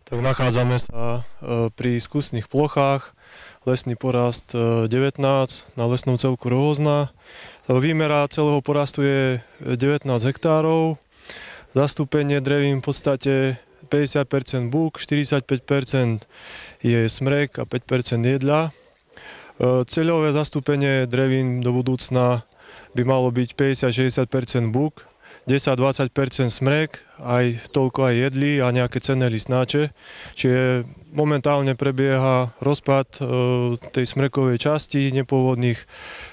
Tak nachádzame sa pri skúsnych plochách, lesný porast 19 na lesnom celku Rohozna. Výmera celého porastu je 19 hektárov, zastúpenie drevín v podstate 50% búk, 45% je smrek a 5% jedľa. Cieľové zastúpenie drevín do budúcna by malo byť 50-60% búk, 10-20% smrek, aj toľko aj jedlí a nejaké cenné listnáče. Čiže momentálne prebieha rozpad tej smrekovej časti nepôvodných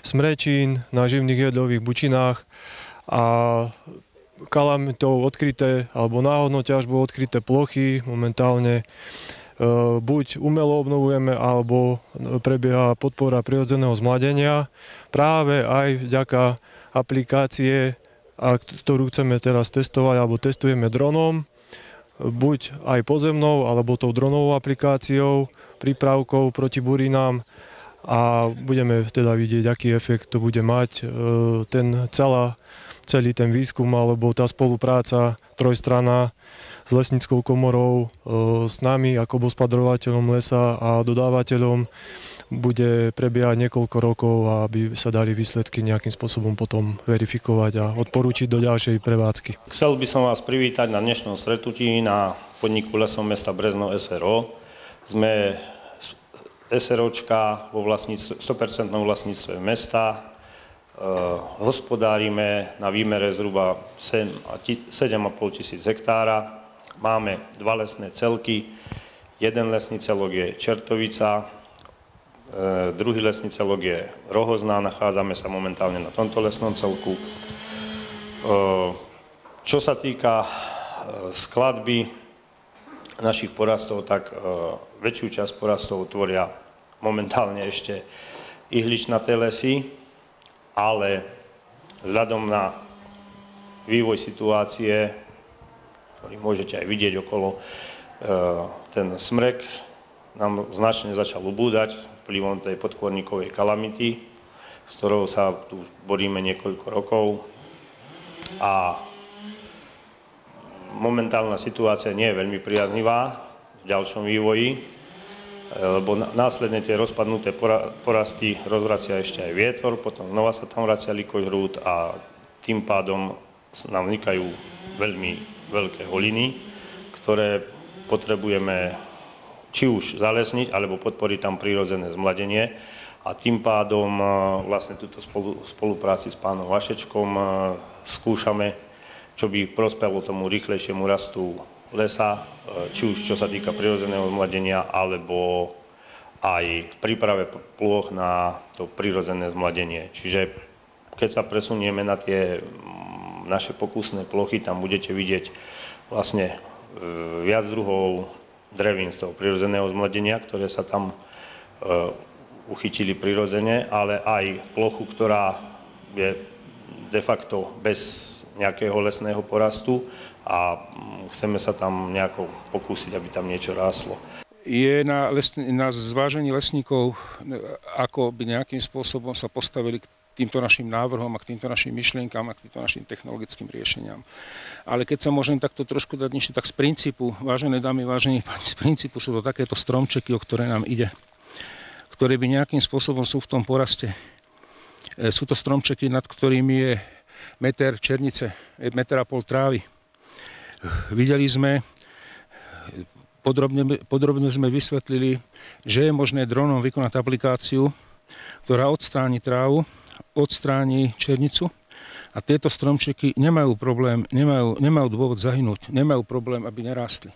smrečín na živných jedlových bučinách a kalamitou odkryté alebo náhodnou ťažbou odkryté plochy momentálne buď umelo obnovujeme, alebo prebieha podpora prirodzeného zmladenia práve aj vďaka aplikácie, ktorú chceme teraz testovať, alebo testujeme dronom, buď aj pozemnou, alebo tou dronovou aplikáciou, prípravkou proti burinám a budeme teda vidieť, aký efekt to bude mať celý ten výskum, alebo tá spolupráca trojstranná s lesníckou komorou, s nami ako hospodárovateľom lesa a dodávateľom bude prebiehať niekoľko rokov, aby sa dali výsledky nejakým spôsobom potom verifikovať a odporúčiť do ďalšej prevádzky. Chcel by som vás privítať na dnešnom stretnutí na podniku Lesom mesta Brezno SRO. Sme SROčka vo 100% vlastníctve mesta. Hospodárime na výmere zhruba 7,5 tisíc hektára. Máme 2 lesné celky. Jeden lesný celok je Čertovica, druhý lesný celok je Rohozná, nachádzame sa momentálne na tomto lesnom celku. Čo sa týka skladby našich porastov, tak väčšiu časť porastov tvoria momentálne ešte ihličnaté lesy, ale vzhľadom na vývoj situácie, ktorý môžete aj vidieť okolo, ten smrek nám značne začal ubúdať vplyvom tej podkorníkovej kalamity, s ktorou sa tu už boríme niekoľko rokov. A momentálna situácia nie je veľmi priaznivá v ďalšom vývoji, lebo následne tie rozpadnuté porasty rozvracia ešte aj vietor, potom znova sa tam vracia likožrút a tým pádom nám vznikajú veľmi veľké holiny, ktoré potrebujeme či už zalesniť, alebo podporiť tam prírodzené zmladenie. A tým pádom vlastne túto spolupráci s pánom Vašečkom skúšame, čo by prospelo tomu rýchlejšiemu rastu lesa, či už čo sa týka prírodzeného zmladenia, alebo aj príprave plôch na to prírodzené zmladenie. Čiže keď sa presunieme na tie naše pokusné plochy, tam budete vidieť vlastne viac druhov drevín z toho prírodzeného zmladenia, ktoré sa tam uchytili prirodzene, ale aj plochu, ktorá je de facto bez nejakého lesného porastu a chceme sa tam nejako pokúsiť, aby tam niečo ráslo. Je na zvážení lesníkov, ako by nejakým spôsobom sa postavili k týmto našim návrhom a k týmto našim myšlienkám a k týmto našim technologickým riešeniam. Ale keď sa môžem takto trošku dať niečo, tak z princípu, vážené dámy, vážení páni, z princípu sú to takéto stromčeky, o ktoré nám ide, ktoré by nejakým spôsobom sú v tom poraste. Sú to stromčeky, nad ktorými je meter černice, 1,5 metra trávy. Videli sme, podrobne sme vysvetlili, že je možné dronom vykonať aplikáciu, ktorá odstráni trávu, odstráni černicu a tieto stromčeky nemajú problém, nemajú dôvod zahynúť, nemajú problém, aby nerástli.